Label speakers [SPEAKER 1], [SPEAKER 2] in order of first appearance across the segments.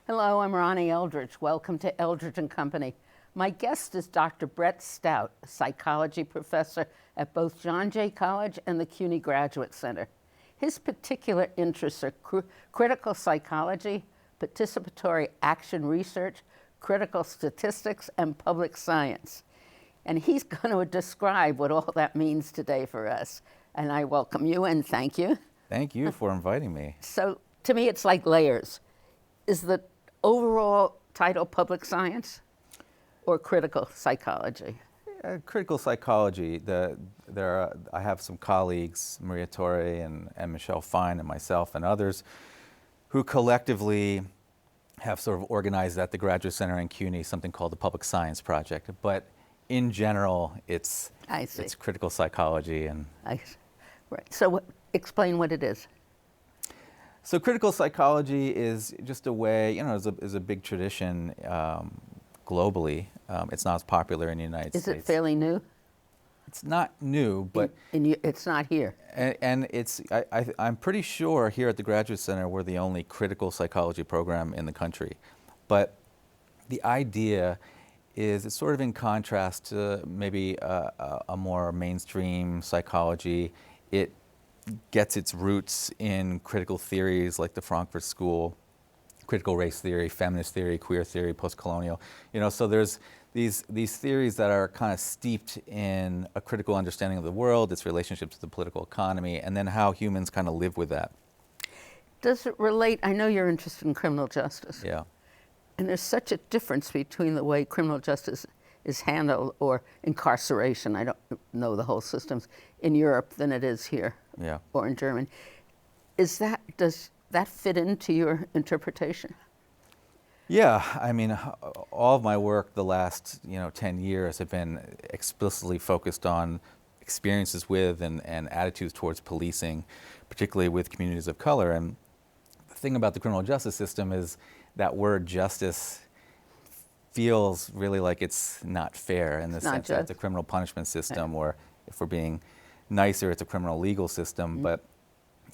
[SPEAKER 1] Hello, I'm Ronnie Eldridge. Welcome to Eldridge and Company. My guest is Dr. Brett Stoudt, a psychology professor at both John Jay College and the CUNY Graduate Center. His particular interests are critical psychology, participatory action research, critical statistics, and public science. And he's going to describe what all that means today for us. And I welcome you and thank you.
[SPEAKER 2] Thank you for inviting me.
[SPEAKER 1] So to me, it's like layers. Is the overall title public science or critical psychology?
[SPEAKER 2] Critical psychology. I have some colleagues, Maria Torre and Michelle Fine and myself and others, who collectively have sort of organized at the Graduate Center and CUNY something called the Public Science Project. But in general, it's critical psychology. Right.
[SPEAKER 1] So explain what it is.
[SPEAKER 2] So critical psychology is just a way, is a big tradition globally. It's not as popular in the United States.
[SPEAKER 1] Is it fairly new?
[SPEAKER 2] It's not new, but
[SPEAKER 1] it's not here.
[SPEAKER 2] And I'm pretty sure here at the Graduate Center we're the only critical psychology program in the country. But the idea is it's sort of in contrast to maybe a more mainstream psychology. It gets its roots in critical theories like the Frankfurt School, critical race theory, feminist theory, queer theory, post-colonial. So there's these theories that are kind of steeped in a critical understanding of the world, its relationship to the political economy, and then how humans kind of live with that.
[SPEAKER 1] Does it relate? I know you're interested in criminal justice.
[SPEAKER 2] Yeah.
[SPEAKER 1] And there's such a difference between the way criminal justice is handled, or incarceration, I don't know the whole systems, in Europe than it is here.
[SPEAKER 2] Yeah.
[SPEAKER 1] Or in Germany. Does that fit into your interpretation?
[SPEAKER 2] Yeah, I mean, all of my work the last 10 years have been explicitly focused on experiences with and attitudes towards policing, particularly with communities of color. And the thing about the criminal justice system is that word justice feels really like it's not fair in the sense that it's a criminal punishment system, or if we're being nicer, it's a criminal legal system. Mm-hmm. But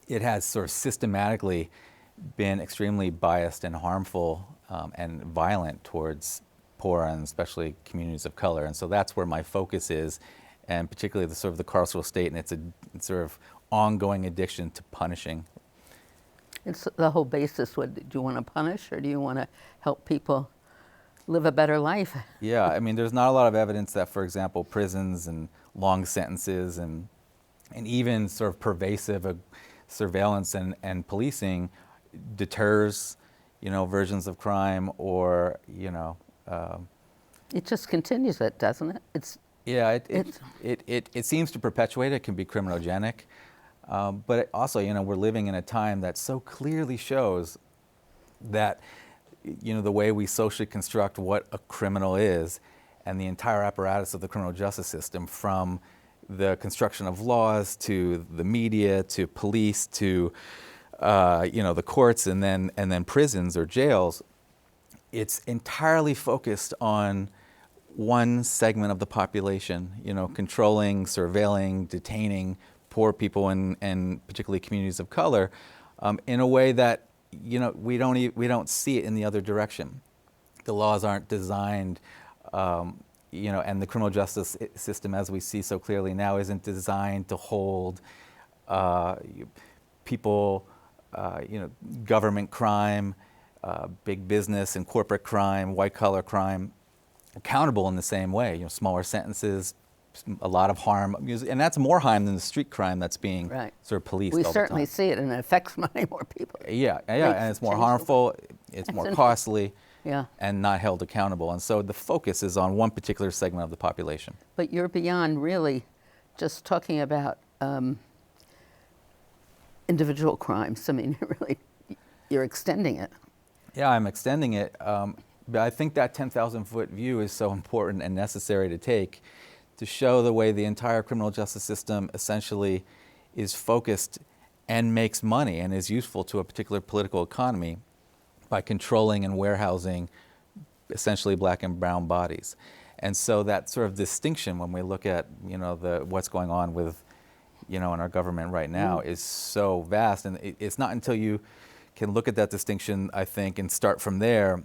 [SPEAKER 2] it has sort of systematically been extremely biased and harmful and violent towards poor and especially communities of color. And so that's where my focus is, and particularly the sort of the carceral state and its sort of ongoing addiction to punishing.
[SPEAKER 1] It's the whole basis. Do you want to punish, or do you want to help people live a better life?
[SPEAKER 2] Yeah, I mean, there's not a lot of evidence that, for example, prisons and long sentences and even sort of pervasive surveillance and policing deters, versions of crime, or
[SPEAKER 1] it just continues it, doesn't it?
[SPEAKER 2] It seems to perpetuate. It can be criminogenic, but it also, we're living in a time that so clearly shows that the way we socially construct what a criminal is, and the entire apparatus of the criminal justice system, from the construction of laws to the media to police to the courts and then prisons or jails, it's entirely focused on one segment of the population, controlling, surveilling, detaining poor people and particularly communities of color in a way that we don't see it in the other direction. The laws aren't designed, and the criminal justice system, as we see so clearly now, isn't designed to hold people, government crime, big business and corporate crime, white-collar crime, accountable in the same way. Smaller sentences, a lot of harm, and that's more harm than the street crime that's being sort of policed all the time.
[SPEAKER 1] We certainly see it, and it affects many more people.
[SPEAKER 2] Yeah, and it's more harmful, it's more costly, and not held accountable. And so the focus is on one particular segment of the population.
[SPEAKER 1] But you're beyond really just talking about individual crimes. I mean, really, you're extending it.
[SPEAKER 2] Yeah, I'm extending it. But I think that 10,000-foot view is so important and necessary to take to show the way the entire criminal justice system essentially is focused and makes money and is useful to a particular political economy by controlling and warehousing essentially black and brown bodies. And so that sort of distinction when we look at, what's going on with, in our government right now is so vast. And it's not until you can look at that distinction, I think, and start from there,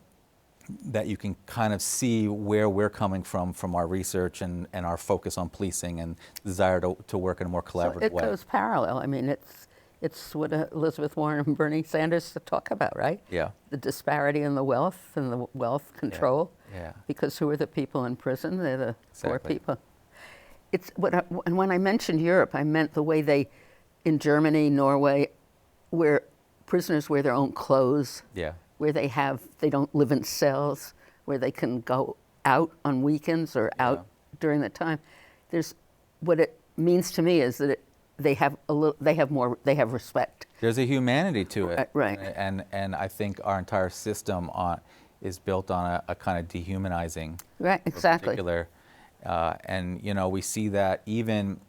[SPEAKER 2] that you can kind of see where we're coming from our research and our focus on policing and desire to work in a more collaborative
[SPEAKER 1] So it
[SPEAKER 2] way.
[SPEAKER 1] goes parallel. I mean, it's what Elizabeth Warren and Bernie Sanders talk about, right?
[SPEAKER 2] Yeah.
[SPEAKER 1] The disparity in the wealth and the wealth control.
[SPEAKER 2] Yeah.
[SPEAKER 1] Because who are the people in prison? They're the poor
[SPEAKER 2] Exactly.
[SPEAKER 1] people. And when I mentioned Europe, I meant the way they, in Germany, Norway, where prisoners wear their own clothes.
[SPEAKER 2] Yeah.
[SPEAKER 1] Where they don't live in cells, where they can go out on weekends or out during the time. What it means to me is that they have respect.
[SPEAKER 2] There's a humanity to it.
[SPEAKER 1] Right.
[SPEAKER 2] And I think our entire system is built on a kind of dehumanizing.
[SPEAKER 1] Right, exactly.
[SPEAKER 2] In particular. And, we see that even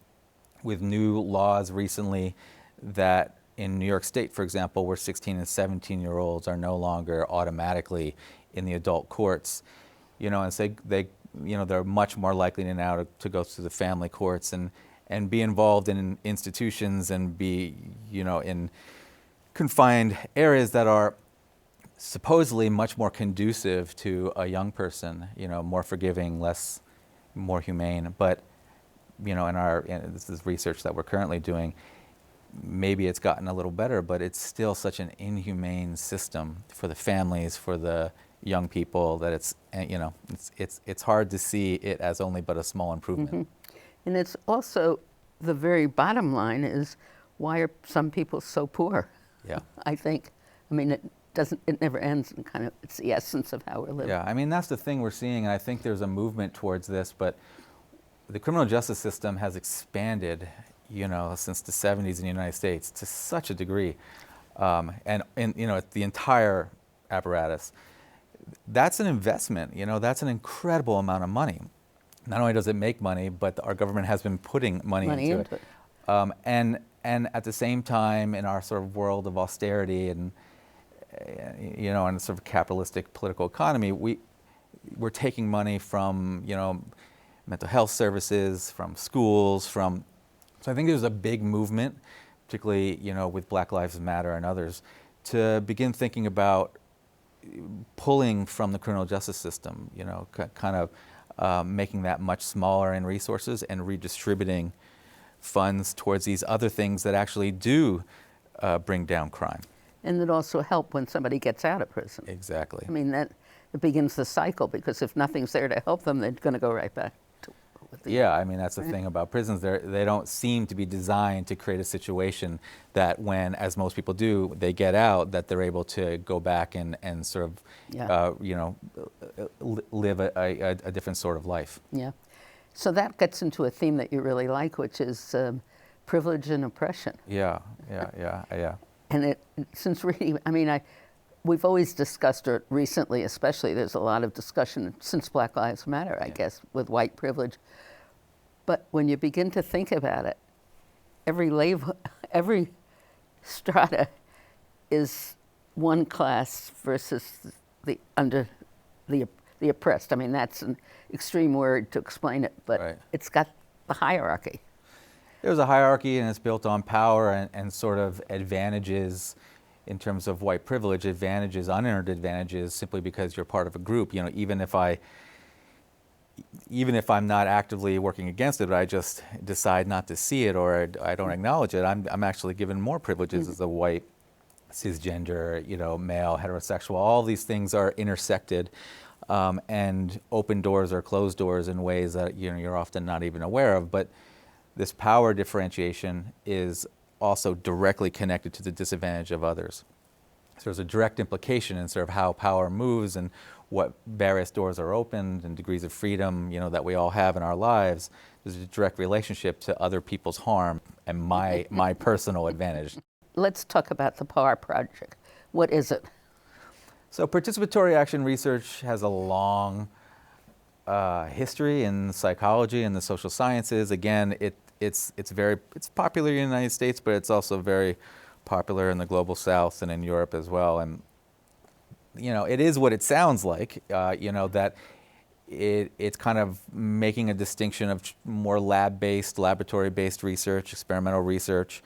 [SPEAKER 2] with new laws recently that in New York State, for example, where 16 and 17-year-olds are no longer automatically in the adult courts, and say they're much more likely now to go through the family courts and be involved in institutions and be, in confined areas that are supposedly much more conducive to a young person, more forgiving, more humane. But, this is research that we're currently doing, maybe it's gotten a little better, but it's still such an inhumane system for the families, for the young people, that it's hard to see it as only but a small improvement.
[SPEAKER 1] Mm-hmm. And it's also the very bottom line is, why are some people so poor?
[SPEAKER 2] Yeah.
[SPEAKER 1] I think. I mean, it never ends, and kind of it's the essence of how we're living.
[SPEAKER 2] Yeah, I mean, that's the thing we're seeing, and I think there's a movement towards this, but the criminal justice system has expanded, since the 70s in the United States to such a degree, and the entire apparatus. That's an investment, that's an incredible amount of money. Not only does it make money, but our government has been putting money into it. And at the same time, in our sort of world of austerity and and sort of capitalistic political economy, we're taking money from mental health services, from schools, so I think there's a big movement, particularly with Black Lives Matter and others, to begin thinking about pulling from the criminal justice system, kind of making that much smaller in resources and redistributing funds towards these other things that actually do bring down crime.
[SPEAKER 1] And that also help when somebody gets out of prison.
[SPEAKER 2] Exactly.
[SPEAKER 1] I mean, it begins the cycle, because if nothing's there to help them, they're going to go right back to
[SPEAKER 2] Yeah, I mean, that's the thing about prisons. They don't seem to be designed to create a situation that when, as most people do, they get out, that they're able to go back and sort of, live a different sort of life.
[SPEAKER 1] Yeah. So that gets into a theme that you really like, which is privilege and oppression.
[SPEAKER 2] Yeah.
[SPEAKER 1] And since reading, I mean, we've always discussed it recently, especially. There's a lot of discussion since Black Lives Matter, I guess, with white privilege. But when you begin to think about it, every strata is one class versus the oppressed. I mean, that's an extreme word to explain it, but It's got the hierarchy.
[SPEAKER 2] There's a hierarchy, and it's built on power and sort of advantages in terms of white privilege, advantages, unearned advantages, simply because you're part of a group. Even if I'm not actively working against it, but I just decide not to see it or I don't acknowledge it, I'm actually given more privileges as a white, cisgender, male, heterosexual. All these things are intersected and open doors or closed doors in ways that you're often not even aware of. But this power differentiation is also directly connected to the disadvantage of others. So there's a direct implication in sort of how power moves and what various doors are opened and degrees of freedom, that we all have in our lives. There's a direct relationship to other people's harm and my personal advantage.
[SPEAKER 1] Let's talk about the PAR project. What is it?
[SPEAKER 2] So participatory action research has a long history in psychology and the social sciences. Again, it's popular in the United States, but it's also very popular in the global South and in Europe as well. And it is what it sounds like. That it's kind of making a distinction of more lab-based, laboratory-based research, experimental research,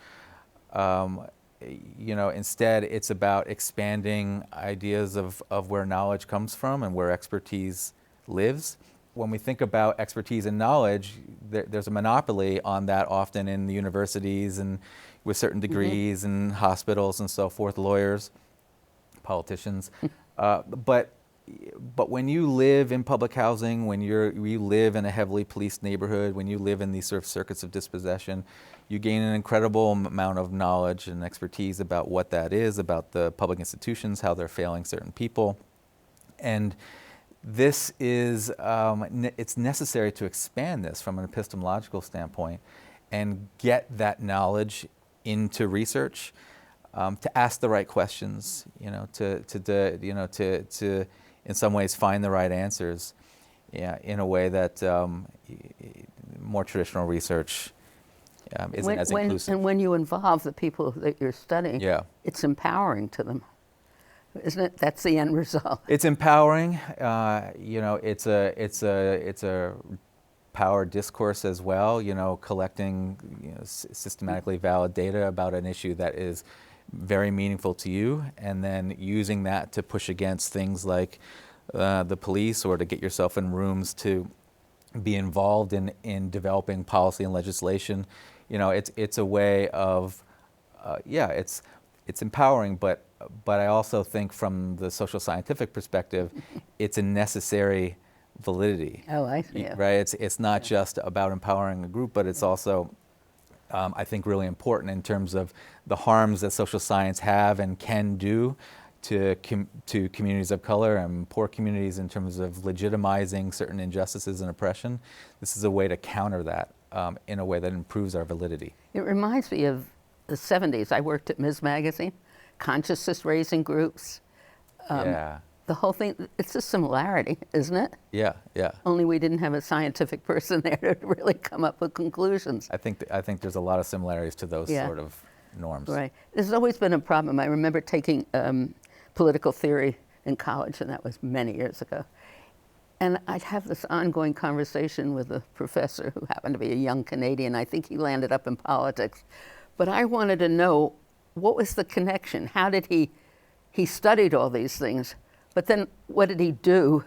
[SPEAKER 2] instead it's about expanding ideas of where knowledge comes from and where expertise lives. When we think about expertise and knowledge, there's a monopoly on that often in the universities and with certain degrees and hospitals and so forth, lawyers, politicians. But when you live in public housing, when you live in a heavily policed neighborhood, when you live in these sort of circuits of dispossession, you gain an incredible amount of knowledge and expertise about what that is, about the public institutions, how they're failing certain people. And this is, it's necessary to expand this from an epistemological standpoint and get that knowledge into research, to ask the right questions, to in some ways find the right answers, in a way that more traditional research isn't as inclusive.
[SPEAKER 1] And when you involve the people that you're studying, it's empowering to them, isn't it? That's the end result.
[SPEAKER 2] It's empowering. It's a power discourse as well. Collecting systematically valid data about an issue that is very meaningful to you, and then using that to push against things like the police, or to get yourself in rooms to be involved in developing policy and legislation. It's a way of, it's empowering, but I also think from the social scientific perspective, it's a necessary validity.
[SPEAKER 1] Oh, I see.
[SPEAKER 2] Right? It's not just about empowering a group, but it's also, I think, really important in terms of the harms that social science have and can do to communities of color and poor communities in terms of legitimizing certain injustices and oppression. This is a way to counter that in a way that improves our validity.
[SPEAKER 1] It reminds me of the 70s. I worked at Ms. Magazine, consciousness raising groups. The whole thing, it's a similarity, isn't it?
[SPEAKER 2] Yeah.
[SPEAKER 1] Only we didn't have a scientific person there to really come up with conclusions.
[SPEAKER 2] I think there's a lot of similarities to those sort of norms.
[SPEAKER 1] Right. There's always been a problem. I remember taking political theory in college, and that was many years ago. And I'd have this ongoing conversation with a professor who happened to be a young Canadian. I think he landed up in politics. But I wanted to know, what was the connection? How did he studied all these things, but then what did he do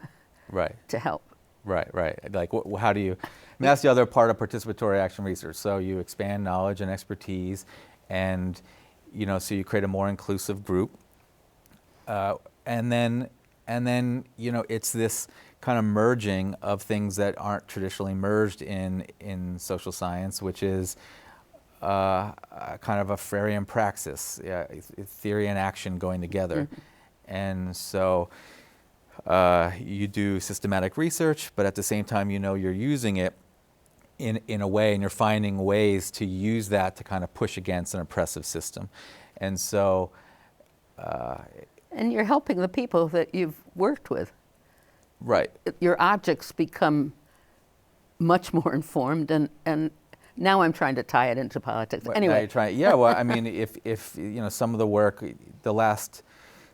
[SPEAKER 1] to help?
[SPEAKER 2] Right. Like, how do you, that's the other part of participatory action research. So you expand knowledge and expertise, and, so you create a more inclusive group. And then, it's this kind of merging of things that aren't traditionally merged in social science, which is kind of a Freirean praxis, theory and action going together. And so you do systematic research, but at the same time, you're using it in a way, and you're finding ways to use that to kind of push against an oppressive system. And so...
[SPEAKER 1] and you're helping the people that you've worked with.
[SPEAKER 2] Right.
[SPEAKER 1] Your objects become much more informed, and now I'm trying to tie it into politics. Anyway.
[SPEAKER 2] Now you're trying, well, I mean, if some of the work,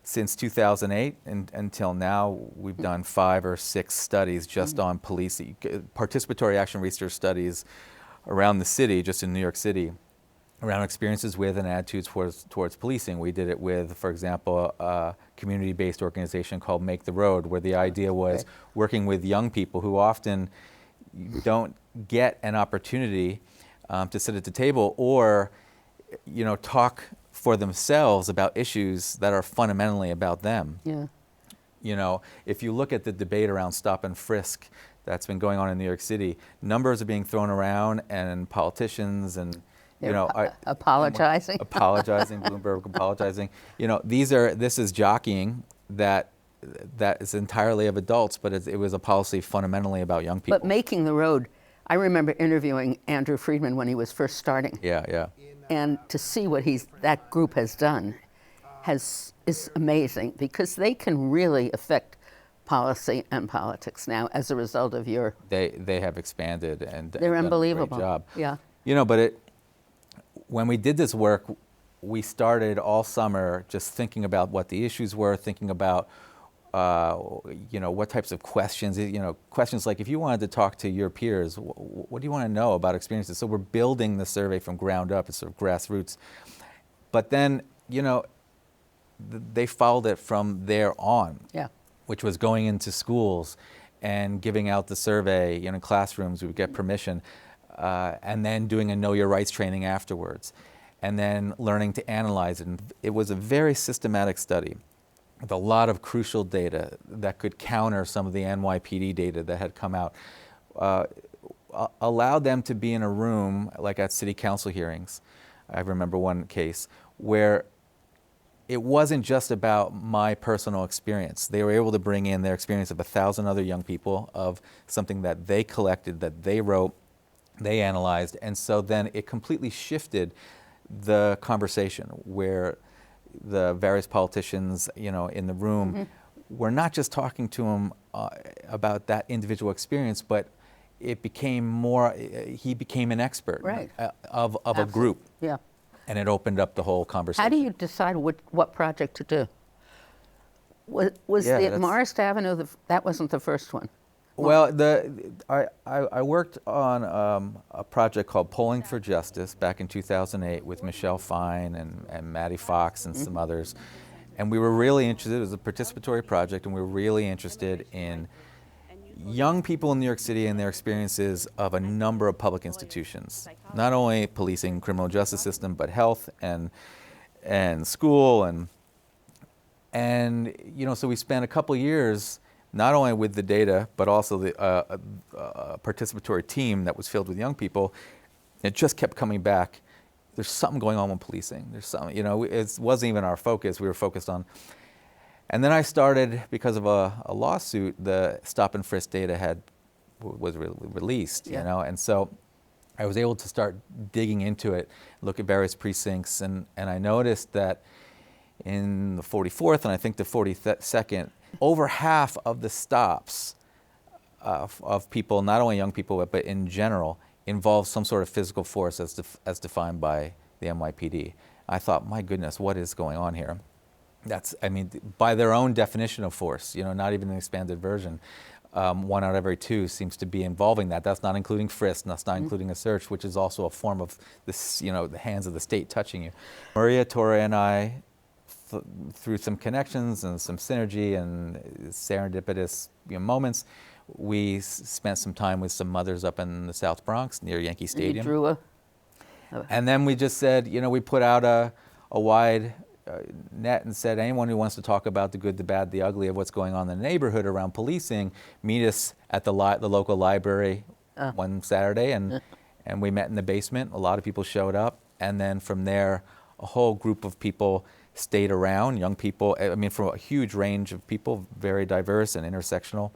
[SPEAKER 2] since 2008 until now, we've done 5 or 6 studies just on police, participatory action research studies around the city, just in New York City, around experiences with and attitudes towards policing. We did it with, for example, a community-based organization called Make the Road, where the idea was working with young people who often don't get an opportunity to sit at the table or, talk for themselves about issues that are fundamentally about them. If you look at the debate around stop and frisk that's been going on in New York City, numbers are being thrown around, and politicians and
[SPEAKER 1] apologizing.
[SPEAKER 2] Bloomberg apologizing. This is jockeying that is entirely of adults, but it was a policy fundamentally about young people.
[SPEAKER 1] But Making the Road, I remember interviewing Andrew Friedman when he was first starting.
[SPEAKER 2] Yeah.
[SPEAKER 1] And to see what that group has done is amazing, because they can really affect policy and politics now as a result of your...
[SPEAKER 2] They have expanded, and
[SPEAKER 1] they're unbelievable.
[SPEAKER 2] Done a great job.
[SPEAKER 1] Yeah.
[SPEAKER 2] But when we did this work, we started all summer just thinking about what the issues were, thinking about what types of questions, questions like, if you wanted to talk to your peers, what do you want to know about experiences? So we're building the survey from ground up, it's sort of grassroots. But then, they followed it from there on,
[SPEAKER 1] Yeah.
[SPEAKER 2] which was going into schools and giving out the survey, in classrooms. We would get permission, and then doing a Know Your Rights training afterwards, and then learning to analyze it. And it was a very systematic study with a lot of crucial data that could counter some of the NYPD data that had come out. Allowed them to be in a room, like at city council hearings. I remember one case where it wasn't just about my personal experience. They were able to bring in their experience of 1,000 other young people, of something that they collected, that they wrote, they analyzed, and so then it completely shifted the conversation, where the various politicians, in the room were not just talking to him about that individual experience, but it became more, he became an expert,
[SPEAKER 1] right,
[SPEAKER 2] of a group.
[SPEAKER 1] Yeah.
[SPEAKER 2] And it opened up the whole conversation.
[SPEAKER 1] How do you decide what project to do? Was the Morris Avenue, that wasn't the first one?
[SPEAKER 2] Well, I worked on a project called Polling for Justice back in 2008 with Michelle Fine and Maddie Fox and some others. And we were really interested, it was a participatory project, and we were really interested in young people in New York City and their experiences of a number of public institutions, not only policing, criminal justice system, but health and school, and so we spent a couple years not only with the data, but also the participatory team that was filled with young people. It just kept coming back. There's something going on with policing. There's something, it wasn't even our focus. We were focused on. And then I started, because of a lawsuit, the stop and frisk data was released, and so I was able to start digging into it, look at various precincts, and I noticed that in the 44th and I think the 42nd, over half of the stops of people, not only young people, but in general, involve some sort of physical force as defined by the NYPD. I thought, my goodness, what is going on here? By their own definition of force, not even an expanded version, 1 out of every 2 seems to be involving that. That's not including frisk, that's not including a search, which is also a form of this, the hands of the state touching you. Maria Torre and I, through some connections and some synergy and serendipitous moments, we spent some time with some mothers up in the South Bronx near Yankee Stadium.
[SPEAKER 1] And you drew
[SPEAKER 2] And then we just said, we put out a wide net and said, anyone who wants to talk about the good, the bad, the ugly of what's going on in the neighborhood around policing, meet us at the local library one Saturday, and we met in the basement. A lot of people showed up, and then from there, a whole group of people stayed around, young people, from a huge range of people, very diverse and intersectional.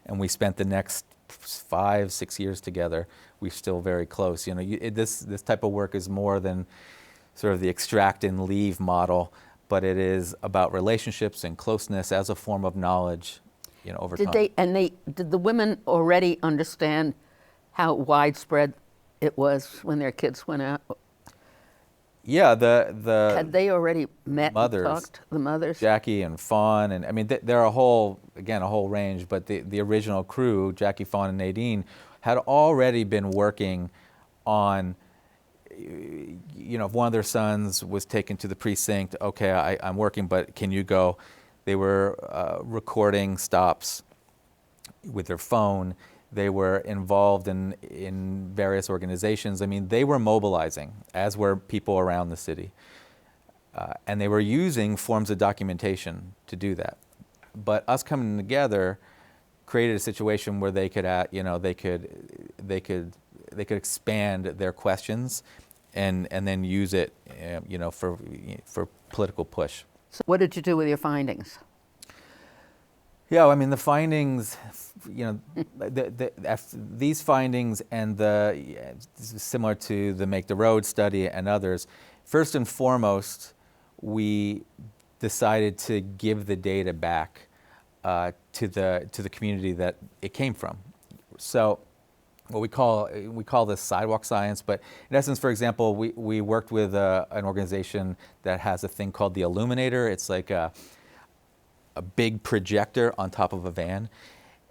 [SPEAKER 2] And we spent the next 5-6 years together. We're still very close. This type of work is more than sort of the extract and leave model, but it is about relationships and closeness as a form of knowledge, over time.
[SPEAKER 1] Did the women already understand how widespread it was when their kids went out?
[SPEAKER 2] Yeah,
[SPEAKER 1] had they already met
[SPEAKER 2] mothers,
[SPEAKER 1] and talked, the mothers?
[SPEAKER 2] Jackie and Fawn, and there are a whole range, but the original crew, Jackie, Fawn, and Nadine, had already been working on, if one of their sons was taken to the precinct, okay, I'm working, but can you go? They were recording stops with their phone. They were involved in various organizations. They were mobilizing, as were people around the city. And they were using forms of documentation to do that. But us coming together created a situation where they could, they could expand their questions and then use it, for political push.
[SPEAKER 1] So what did you do with your findings?
[SPEAKER 2] Yeah, the findings, these findings and similar to the Make the Road study and others, first and foremost, we decided to give the data back to the community that it came from. So what we call this sidewalk science, but in essence, for example, we worked with an organization that has a thing called the Illuminator. It's like a big projector on top of a van.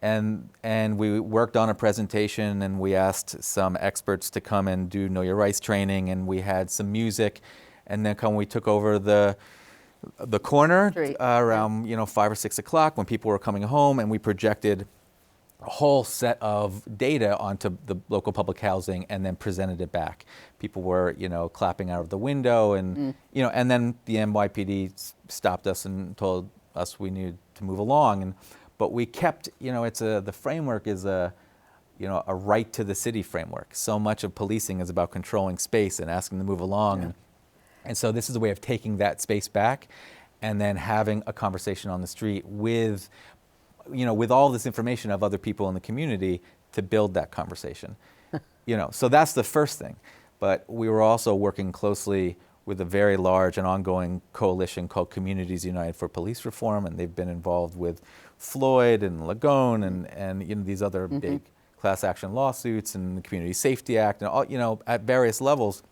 [SPEAKER 2] And we worked on a presentation, and we asked some experts to come and do Know Your Rights training, and we had some music, And then when we took over the corner
[SPEAKER 1] Street.
[SPEAKER 2] around 5 or 6 o'clock when people were coming home, and we projected a whole set of data onto the local public housing and then presented it back. People were, clapping out of the window, and and then the NYPD stopped us and told us we needed to move along. But we kept, the framework is a right to the city framework. So much of policing is about controlling space and asking them to move along.
[SPEAKER 1] Yeah.
[SPEAKER 2] And so this is a way of taking that space back and then having a conversation on the street with all this information of other people in the community to build that conversation. So that's the first thing. But we were also working closely with a very large and ongoing coalition called Communities United for Police Reform, and they've been involved with Floyd and Lagone and these other big class action lawsuits and the Community Safety Act and all, at various levels.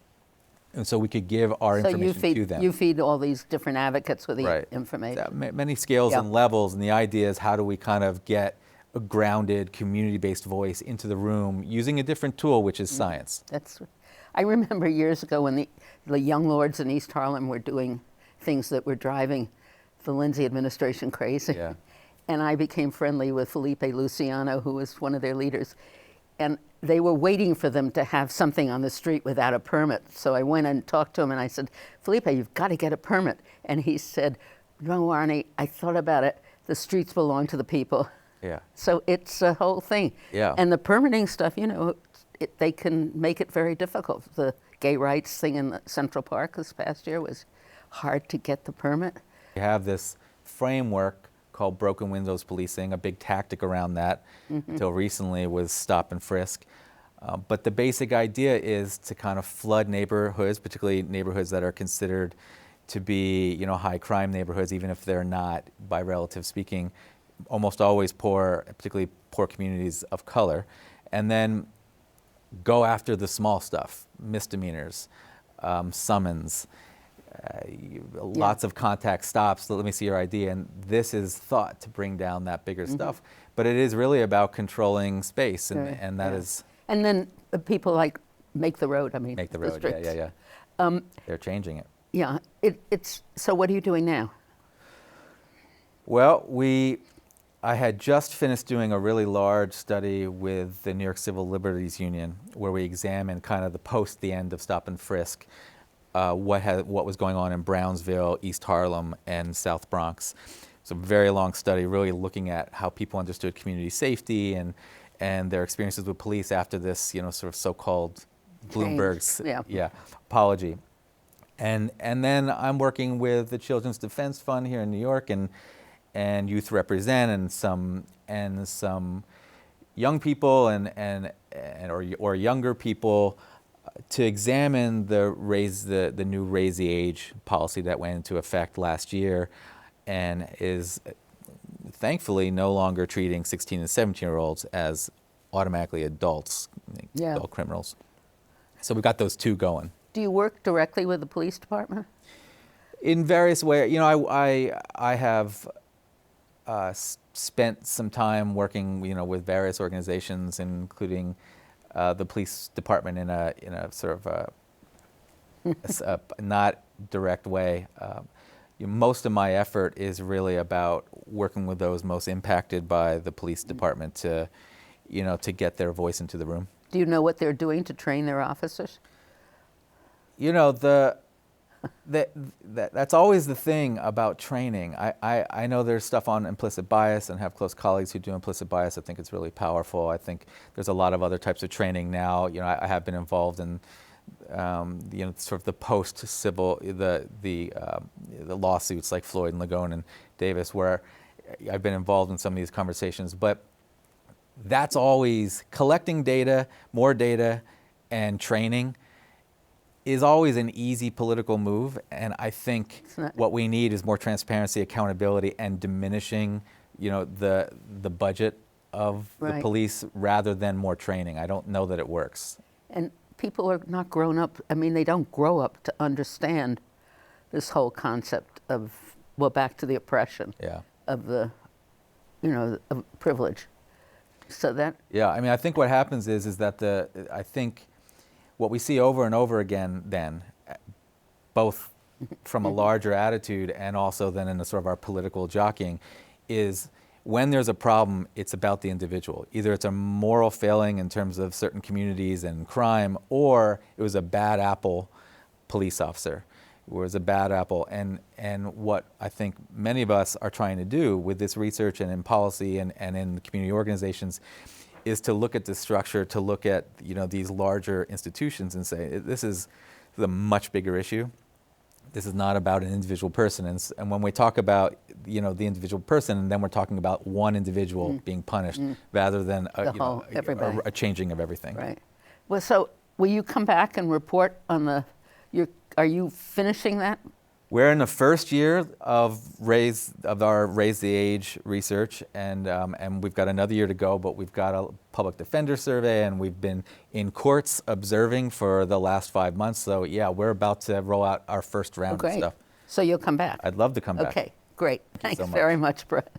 [SPEAKER 2] And so we could give our information to them.
[SPEAKER 1] You feed all these different advocates with the
[SPEAKER 2] Right.
[SPEAKER 1] information.
[SPEAKER 2] Many scales
[SPEAKER 1] Yeah.
[SPEAKER 2] and levels, and the idea is how do we kind of get a grounded, community-based voice into the room using a different tool, which is science.
[SPEAKER 1] I remember years ago when the young lords in East Harlem were doing things that were driving the Lindsay administration crazy.
[SPEAKER 2] Yeah.
[SPEAKER 1] And I became friendly with Felipe Luciano, who was one of their leaders. And they were waiting for them to have something on the street without a permit. So I went and talked to him and I said, Felipe, you've got to get a permit. And he said, no, Ronnie, I thought about it. The streets belong to the people.
[SPEAKER 2] Yeah.
[SPEAKER 1] So it's a whole thing.
[SPEAKER 2] Yeah.
[SPEAKER 1] And the permitting stuff, they can make it very difficult. The gay rights thing in Central Park this past year was hard to get the permit.
[SPEAKER 2] We have this framework called broken windows policing, a big tactic around that until recently was stop and frisk. But the basic idea is to kind of flood neighborhoods, particularly neighborhoods that are considered to be, high crime neighborhoods, even if they're not, by relative speaking, almost always poor, particularly poor communities of color. And then go after the small stuff, misdemeanors, summons, lots of contact stops, let me see your ID, and this is thought to bring down that bigger stuff. But it is really about controlling space, and that is...
[SPEAKER 1] And then people like Make the Road,
[SPEAKER 2] Make the Road,
[SPEAKER 1] districts.
[SPEAKER 2] yeah. They're changing it.
[SPEAKER 1] Yeah, so what are you doing now?
[SPEAKER 2] Well, I had just finished doing a really large study with the New York Civil Liberties Union, where we examined kind of the end of stop and frisk, what was going on in Brownsville, East Harlem, and South Bronx. It's a very long study, really looking at how people understood community safety and their experiences with police after this, sort of so-called Bloomberg's apology. And then I'm working with the Children's Defense Fund here in New York and Youth Represent and some young people or younger people to examine the new Raise the Age policy that went into effect last year and is thankfully no longer treating 16 and 17-year-olds as automatically adult criminals. So we've got those two going.
[SPEAKER 1] Do you work directly with the police department?
[SPEAKER 2] In various ways. I have spent some time working, with various organizations, including the police department in a sort of a not direct way. Most of my effort is really about working with those most impacted by the police department to get their voice into the room.
[SPEAKER 1] Do you know what they're doing to train their officers?
[SPEAKER 2] That's always the thing about training. I know there's stuff on implicit bias and have close colleagues who do implicit bias. I think it's really powerful. I think there's a lot of other types of training now. I have been involved in sort of the post-civil, the lawsuits like Floyd and Lagone and Davis, where I've been involved in some of these conversations. But that's always collecting data, more data, and training is always an easy political move, and I think what we need is more transparency, accountability, and diminishing, the budget of the police rather than more training. I don't know that it works.
[SPEAKER 1] And people are not grown up. They don't grow up to understand this whole concept of, back to the oppression of the, of privilege. So that.
[SPEAKER 2] Yeah, I think what happens is that I think what we see over and over again then both from a larger attitude and also then in the sort of our political jockeying, is when there's a problem, it's about the individual. Either it's a moral failing in terms of certain communities and crime, or it was a bad apple police officer, or it was a bad apple. And what I think many of us are trying to do with this research and in policy and in community organizations is to look at the structure, to look at these larger institutions and say, this is a much bigger issue. This is not about an individual person. And when we talk about the individual person, then we're talking about one individual being punished rather than a changing of everything.
[SPEAKER 1] Right. Well, so will you come back and report on are you finishing that?
[SPEAKER 2] We're in the first year of our Raise the Age research, and we've got another year to go, but we've got a public defender survey, and we've been in courts observing for the last 5 months. So yeah, we're about to roll out our first round of stuff.
[SPEAKER 1] So you'll come back?
[SPEAKER 2] I'd love to come back.
[SPEAKER 1] Okay, great. Thanks
[SPEAKER 2] so much.
[SPEAKER 1] very much, Brett.